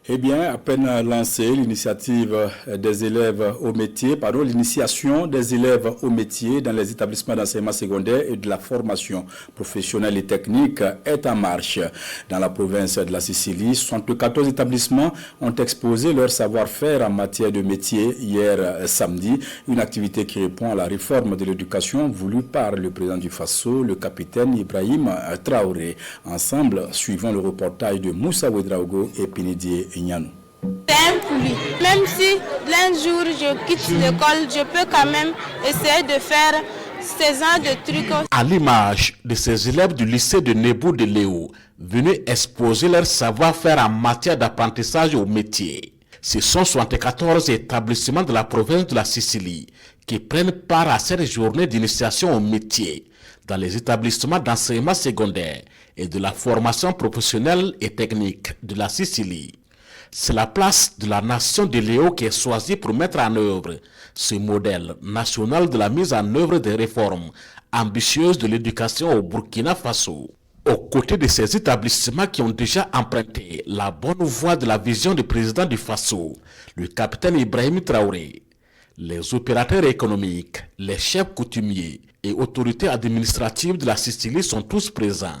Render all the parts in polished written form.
Eh bien, à peine lancée, l'initiation des élèves au métier dans les établissements d'enseignement secondaire et de la formation professionnelle et technique est en marche. Dans la province de la Sicile, 74 établissements ont exposé leur savoir-faire en matière de métier hier samedi, une activité qui répond à la réforme de l'éducation voulue par le président du Faso, le capitaine Ibrahim Traoré. Ensemble, suivons le reportage de Moussa Ouedraogo et Pinidi Ignanou. C'est un pluie. Même si l'un jour je quitte l'école, je peux quand même essayer de faire ces genres de trucs. À l'image de ces élèves du lycée de Nebou de Léo, venus exposer leur savoir-faire en matière d'apprentissage au métier. Ce sont 74 établissements de la province de la Sicile qui prennent part à cette journée d'initiation au métier dans les établissements d'enseignement secondaire et de la formation professionnelle et technique de la Sicile. C'est la place de la nation de Léo qui est choisie pour mettre en œuvre ce modèle national de la mise en œuvre des réformes ambitieuses de l'éducation au Burkina Faso. Aux côtés de ces établissements qui ont déjà emprunté la bonne voie de la vision du président du Faso, le capitaine Ibrahim Traoré, les opérateurs économiques, les chefs coutumiers et autorités administratives de la Sicile sont tous présents.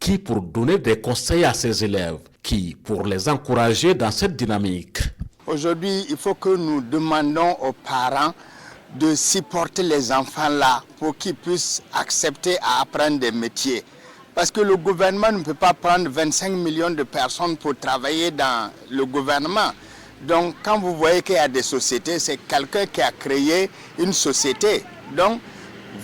Qui pour donner des conseils à ses élèves, qui pour les encourager dans cette dynamique. Aujourd'hui, il faut que nous demandons aux parents de supporter les enfants là pour qu'ils puissent accepter à apprendre des métiers. Parce que le gouvernement ne peut pas prendre 25 millions de personnes pour travailler dans le gouvernement. Donc quand vous voyez qu'il y a des sociétés, c'est quelqu'un qui a créé une société. Donc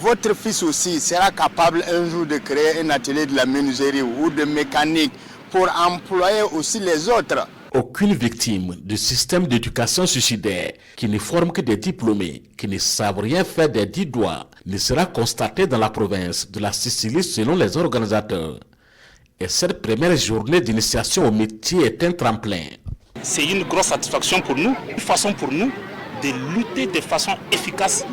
votre fils aussi sera capable un jour de créer un atelier de la menuiserie ou de mécanique pour employer aussi les autres. Aucune victime du système d'éducation suicidaire qui ne forme que des diplômés qui ne savent rien faire des 10 doigts ne sera constatée dans la province de la Sicile selon les organisateurs. Et cette première journée d'initiation au métier est un tremplin. C'est une grosse satisfaction pour nous, une façon pour nous de lutter de façon efficace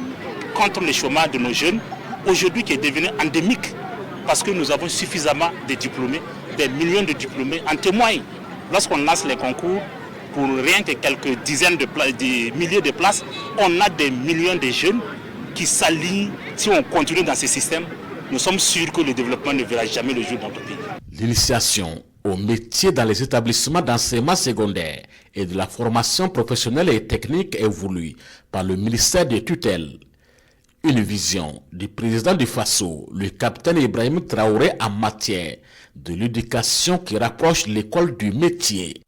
contre le chômage de nos jeunes, aujourd'hui qui est devenu endémique, parce que nous avons suffisamment de diplômés, des millions de diplômés en témoignent. Lorsqu'on lance les concours, pour rien que quelques dizaines de places, des milliers de places, on a des millions de jeunes qui s'alignent. Si on continue dans ce système, nous sommes sûrs que le développement ne verra jamais le jour dans notre pays. L'initiation au métier dans les établissements d'enseignement secondaire et de la formation professionnelle et technique est voulue par le ministère des tutelles. Une vision du président du Faso, le capitaine Ibrahim Traoré en matière de l'éducation qui rapproche l'école du métier.